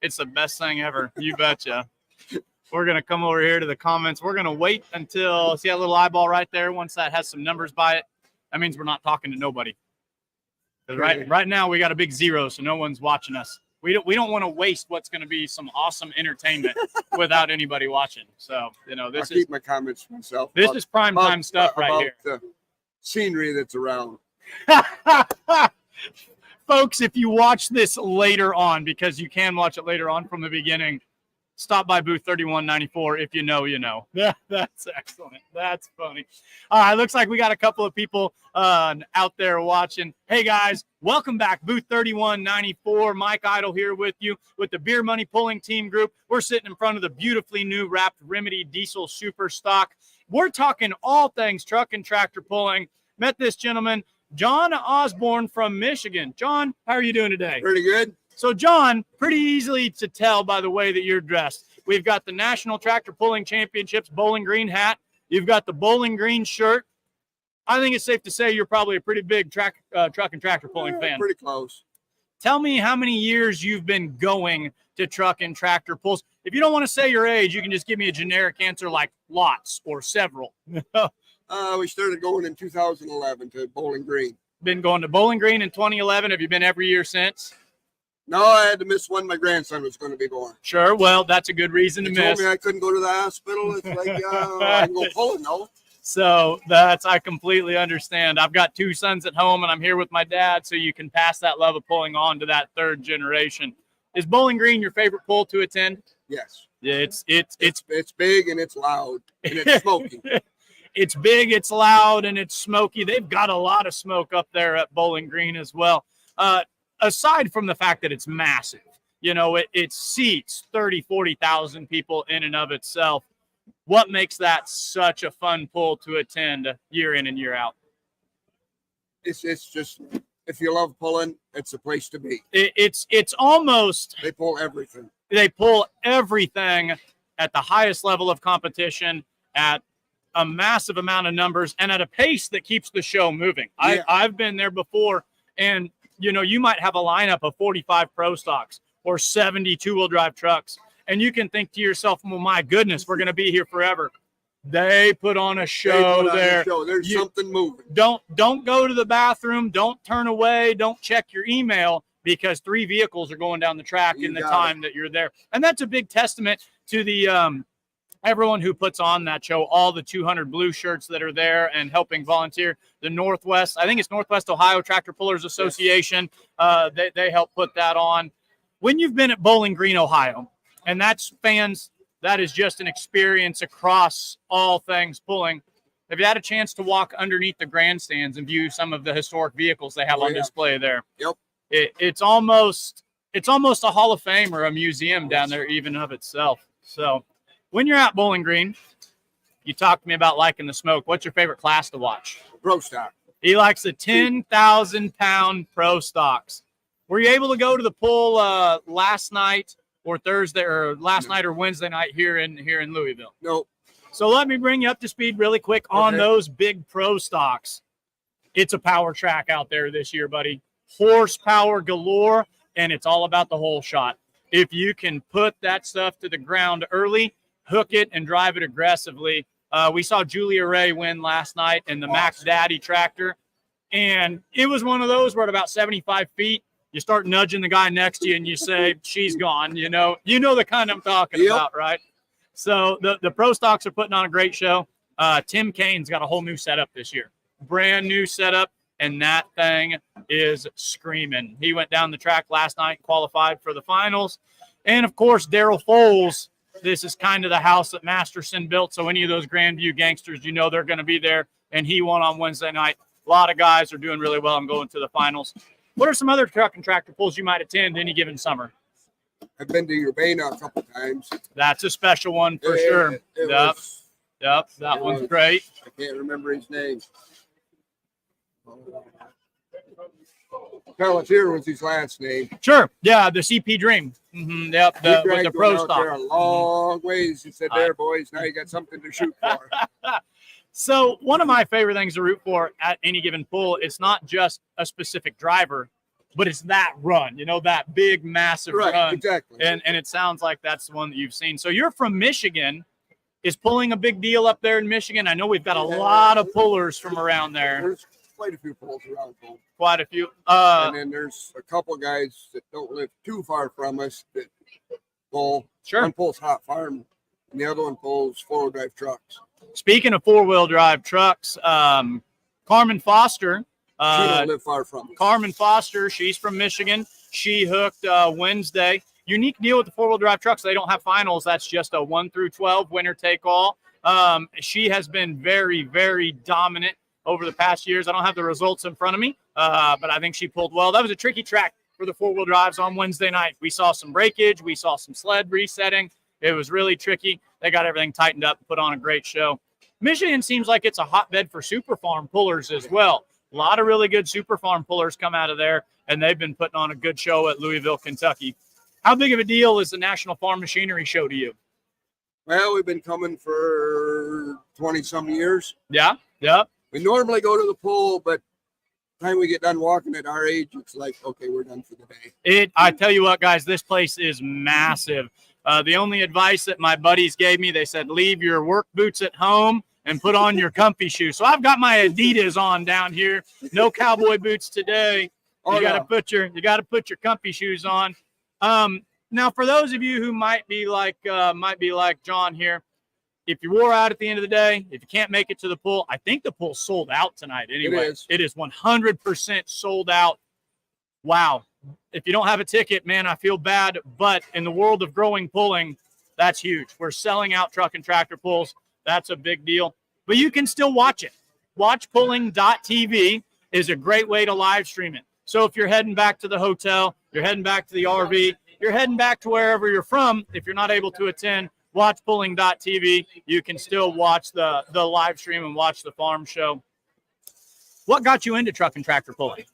It's the best thing ever. You betcha. We're going to come over here to the comments. We're going to wait until, see that little eyeball right there? Once that has some numbers by it, that means we're not talking to nobody. Right now we got a big 0, so no one's watching us. We don't want to waste what's going to be some awesome entertainment without anybody watching. So, this I'll keep my comments to myself. This is prime time stuff right here. The scenery that's around. Folks, if you watch this later on, because you can watch it later on from the beginning, stop by booth 3194. If you know, you know. That's excellent. That's funny. All right, looks like we got a couple of people out there watching. Hey, guys, welcome back. Booth 3194. Mike Idle here with you with the Beer Money Pulling Team Group. We're sitting in front of the beautifully new wrapped Remedy Diesel Super Stock. We're talking all things truck and tractor pulling. Met this gentleman, John Osborn from Michigan. John, how are you doing today? Pretty good. So, John, pretty easily to tell by the way that you're dressed. We've got the National Tractor Pulling Championships bowling green hat. You've got the bowling green shirt. I think it's safe to say you're probably a pretty big truck and tractor pulling fan. Pretty close. Tell me how many years you've been going to truck and tractor pulls. If you don't want to say your age, you can just give me a generic answer like lots or several. We started going in 2011 to Bowling Green. Been going to Bowling Green in 2011. Have you been every year since? No, I had to miss one. My grandson was going to be born. Sure. Well, that's a good reason to miss. Told me I couldn't go to the hospital. It's like, I can go pulling, no. So I completely understand. I've got 2 sons at home, and I'm here with my dad, so you can pass that love of pulling on to that 3rd generation. Is Bowling Green your favorite pull to attend? Yes. Yeah, it's big and it's loud and it's smoky. It's big, it's loud, and it's smoky. They've got a lot of smoke up there at Bowling Green as well. Aside from the fact that it's massive, it seats 30, 40,000 people in and of itself. What makes that such a fun pull to attend year in and year out? It's just, if you love pulling, it's a place to be. It's almost. They pull everything. They pull everything at the highest level of competition, at a massive amount of numbers, and at a pace that keeps the show moving. Yeah. I've been there before, and you might have a lineup of 45 pro stocks or 70 two-wheel drive trucks, and you can think to yourself, well, my goodness, we're going to be here forever. They put on a show there. There's something moving. Don't go to the bathroom. Don't turn away. Don't check your email, because 3 vehicles are going down the track in the time that you're there. And that's a big testament to the everyone who puts on that show, all the 200 blue shirts that are there and helping volunteer. The Northwest, I think it's Northwest Ohio Tractor Pullers Association. Yes. They help put that on. When you've been at Bowling Green, Ohio, and that's fans, that is just an experience across all things pulling. Have you had a chance to walk underneath the grandstands and view some of the historic vehicles they have on display there? Yep. It's almost a Hall of Fame or a museum down there even of itself. So when you're at Bowling Green, you talked to me about liking the smoke. What's your favorite class to watch? Pro stock. He likes the 10,000-pound pro stocks. Were you able to go to the pull last night or Thursday, or last night or Wednesday night here in Louisville? No. So let me bring you up to speed really quick on those big pro stocks. It's a power track out there this year, buddy. Horsepower galore, and it's all about the hole shot. If you can put that stuff to the ground early, hook it, and drive it aggressively. We saw Julia Ray win last night in the Max Daddy tractor, and it was one of those where at about 75 feet, you start nudging the guy next to you, and you say, she's gone. You know the kind I'm talking about, right? So the pro stocks are putting on a great show. Tim Kane's got a whole new setup this year. Brand new setup, and that thing is screaming. He went down the track last night, qualified for the finals. And, of course, Daryl Foles. This is kind of the house that Masterson built, so any of those Grandview gangsters, they're going to be there. And he won on Wednesday night. A lot of guys are doing really well and going to the finals. What are some other truck and tractor pulls you might attend any given summer? I've been to Urbana a couple times. That's a special one for sure. Yep, that one's great. I can't remember his name. Pelletier was his last name. Sure. Yeah, the CP Dream. Mm-hmm. Yep, with the pro stock. There a long ways. He said, there, boys, now you got something to shoot for. So one of my favorite things to root for at any given pull, it's not just a specific driver. but it's that run, that big, massive run. Exactly. And it sounds like that's the one that you've seen. So you're from Michigan. Is pulling a big deal up there in Michigan? I know we've got a lot of pullers from around there. There's quite a few pulls around home. Quite a few. And then there's a couple guys that don't live too far from us that pull. Sure. One pulls hot farm, and the other one pulls four-wheel drive trucks. Speaking of four-wheel drive trucks, Carmen Foster. She don't live far from us. Carmen Foster, she's from Michigan. She hooked Wednesday. Unique deal with the four-wheel drive trucks. They don't have finals. That's just a 1 through 12 winner take all. She has been very, very dominant over the past years. I don't have the results in front of me, but I think she pulled well. That was a tricky track for the four-wheel drives on Wednesday night. We saw some breakage. We saw some sled resetting. It was really tricky. They got everything tightened up and put on a great show. Michigan seems like it's a hotbed for super farm pullers as well. A lot of really good super farm pullers come out of there, and they've been putting on a good show at Louisville, Kentucky. How big of a deal is the National Farm Machinery Show to you? Well, we've been coming for 20-some years. Yeah, yeah. We normally go to the pool, but by the time we get done walking at our age, it's like, okay, we're done for the day. I tell you what, guys, this place is massive. The only advice that my buddies gave me, they said, leave your work boots at home and put on your comfy shoes. So I've got my Adidas on down here. No cowboy boots today. You got to put your comfy shoes on. Now, for those of you who might be like John here, if you wore out at the end of the day, if you can't make it to the pool, I think the pool's sold out tonight anyway. It is 100% sold out. Wow. If you don't have a ticket, man, I feel bad. But in the world of growing pulling, that's huge. We're selling out truck and tractor pulls. That's a big deal. But you can still watch it. Watchpulling.tv is a great way to live stream it. So if you're heading back to the hotel, you're heading back to the RV, you're heading back to wherever you're from, if you're not able to attend, watchpulling.tv. You can still watch the live stream and watch the farm show. What got you into truck and tractor pulling?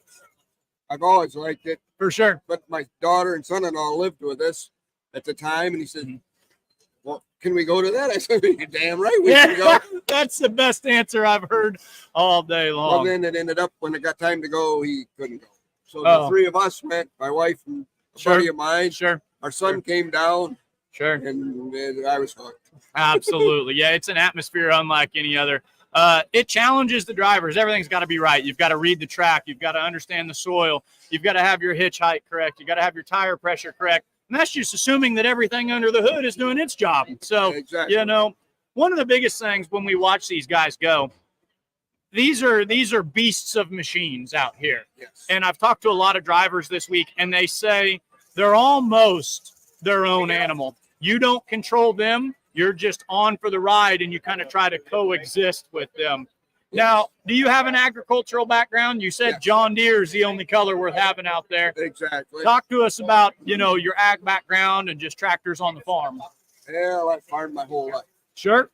I've always liked it. For sure. But my daughter and son-in-law lived with us at the time, and he said, well, can we go to that? I said, you're damn right we can go. That's the best answer I've heard all day long. Well, then it ended up when it got time to go, he couldn't go. So the three of us went, my wife and a buddy of mine. Sure. Our son came down. Sure. And I was hooked. Absolutely. Yeah, it's an atmosphere unlike any other. It challenges the drivers. Everything's got to be right. You've got to read the track. You've got to understand the soil. You've got to have your hitch height correct. You've got to have your tire pressure correct. And that's just assuming that everything under the hood is doing its job. So, exactly. One of the biggest things when we watch these guys go, these are beasts of machines out here. Yes. And I've talked to a lot of drivers this week, and they say they're almost their own animal. You don't control them. You're just on for the ride, and you kind of try to coexist with them. Now, do you have an agricultural background? You said John Deere is the only color worth having out there. Exactly. Talk to us about, your ag background and just tractors on the farm. Yeah, I farmed my whole life. Sure.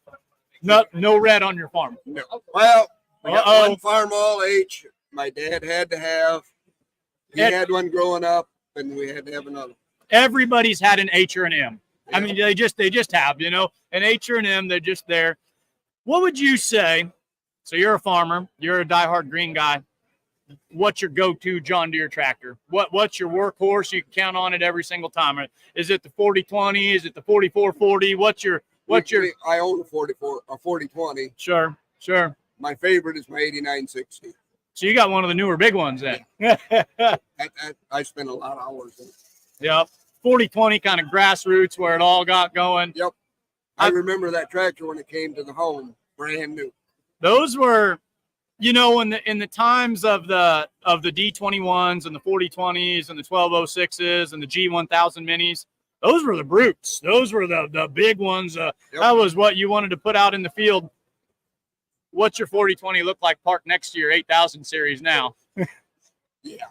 No red on your farm. No. Well, I got one farm all H. My dad had to have. He had one growing up, and we had to have another. Everybody's had an H or an M. Yeah. I mean, they just have, an H or an M. They're just there. What would you say? So you're a farmer. You're a diehard green guy. What's your go-to John Deere tractor? What's your workhorse? You can count on it every single time. Is it the 4020? Is it the 4440? What's your? I own a 4020. Sure. My favorite is my 8960. So you got one of the newer big ones then. I spent a lot of hours in it. Yep. 4020 kind of grassroots where it all got going. Yep. I remember that tractor when it came to the home, brand new. Those were, in the times of the D21s and the 4020s and the 1206s and the G1000 minis, those were the brutes. Those were the big ones. That was what you wanted to put out in the field. What's your 4020 look like parked next to your 8000 series now? Yeah.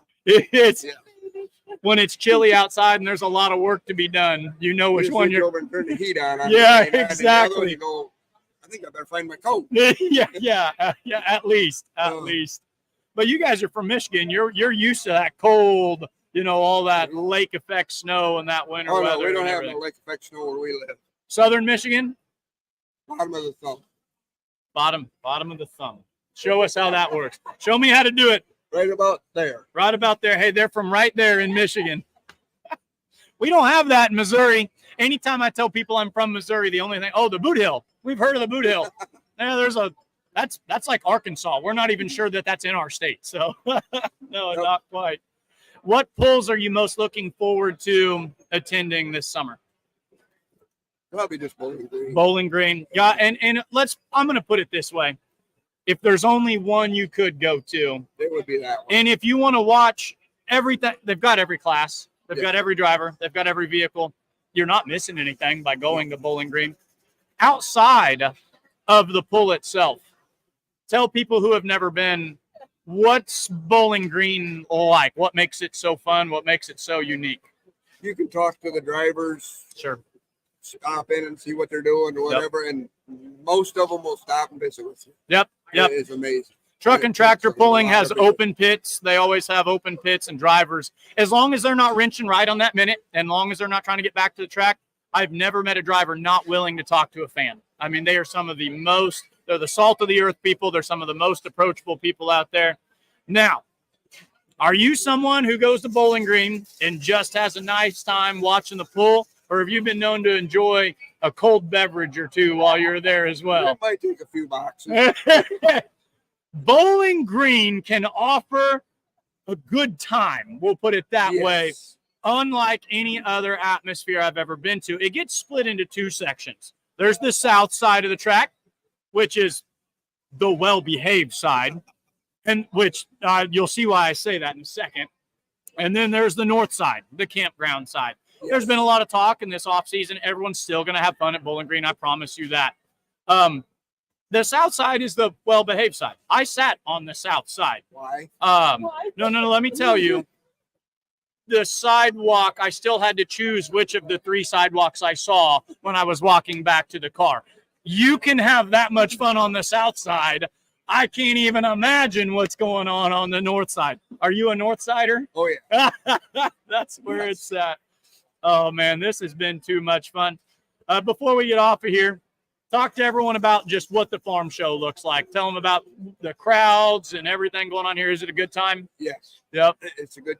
When it's chilly outside and there's a lot of work to be done, which one you're over and turn the heat on. Yeah, exactly. I think I better find my coat. yeah, at least. But you guys are from Michigan. You're used to that cold, all that lake effect snow and that winter weather. No, we don't have no lake effect snow where we live. Southern Michigan? Bottom of the thumb. Bottom of the thumb. Show us how that works. Show me how to do it. Right about there. Right about there. Hey, they're from right there in Michigan. We don't have that in Missouri. Anytime I tell people I'm from Missouri, the only thing, the Boot Hill. We've heard of the Boot Hill. Yeah, that's like Arkansas. We're not even sure that that's in our state. So no, nope. Not quite. What pulls are you most looking forward to attending this summer? Probably just Bowling Green. Bowling Green. Yeah, and I'm going to put it this way. If there's only one you could go to, it would be that one. And if you want to watch everything, they've got every class. They've got every driver. They've got every vehicle. You're not missing anything by going to Bowling Green. Outside of the pull itself, tell people who have never been, what's Bowling Green like? What makes it so fun? What makes it so unique? You can talk to the drivers. Sure. Stop in and see what they're doing or whatever, and most of them will stop and visit with you. Yep. It's amazing. Truck and tractor pulling has open pits. They always have open pits, and drivers, as long as they're not wrenching right on that minute, and long as they're not trying to get back to the track, I've never met a driver not willing to talk to a fan. I mean, they are they're the salt of the earth people. They're some of the most approachable people out there. Now, are you someone who goes to Bowling Green and just has a nice time watching the pull, or have you been known to enjoy a cold beverage or two while you're there as well? It might take a few boxes. Bowling Green can offer a good time. We'll put it that way. Unlike any other atmosphere I've ever been to, it gets split into two sections. There's the south side of the track, which is the well-behaved side, and which you'll see why I say that in a second. And then there's the north side, the campground side. There's been a lot of talk in this offseason. Everyone's still going to have fun at Bowling Green. I promise you that. The south side is the well-behaved side. I sat on the south side. Why? No. Let me tell you. The sidewalk, I still had to choose which of the three sidewalks I saw when I was walking back to the car. You can have that much fun on the south side. I can't even imagine what's going on the north side. Are you a north sider? Oh, yeah. That's where it's at. Oh, man, this has been too much fun. Before we get off of here, talk to everyone about just what the farm show looks like. Tell them about the crowds and everything going on here. Is it a good time? Yes. Yep. It's a good,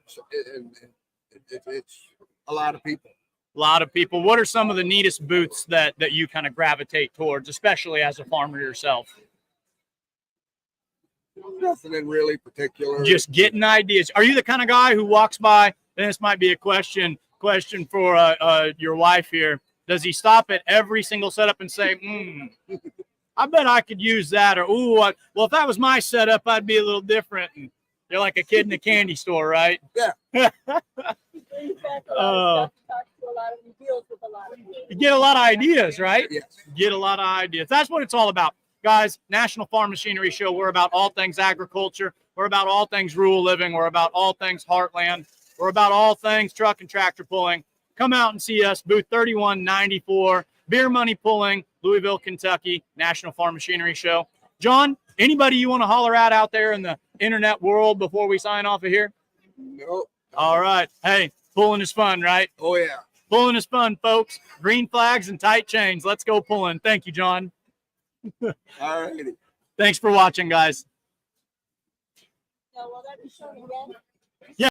it's a lot of people. A lot of people. What are some of the neatest booths that you kind of gravitate towards, especially as a farmer yourself? Nothing in really particular. Just getting ideas. Are you the kind of guy who walks by, and this might be a question for your wife here, does he stop at every single setup and say, I bet I could use that, or, well, if that was my setup, I'd be a little different. And you're like a kid in a candy store, right? Yeah. You get a lot of ideas, right? Yes. Get a lot of ideas. That's what it's all about. Guys, National Farm Machinery Show, we're about all things agriculture. We're about all things rural living. We're about all things heartland. We're about all things truck and tractor pulling. Come out and see us, booth 3194, Beer Money Pulling, Louisville, Kentucky, National Farm Machinery Show. John, anybody you want to holler at out there in the internet world before we sign off of here? Nope. All right. Hey, pulling is fun, right? Oh, yeah. Pulling is fun, folks. Green flags and tight chains. Let's go pulling. Thank you, John. All righty. Thanks for watching, guys. So will that be shown again?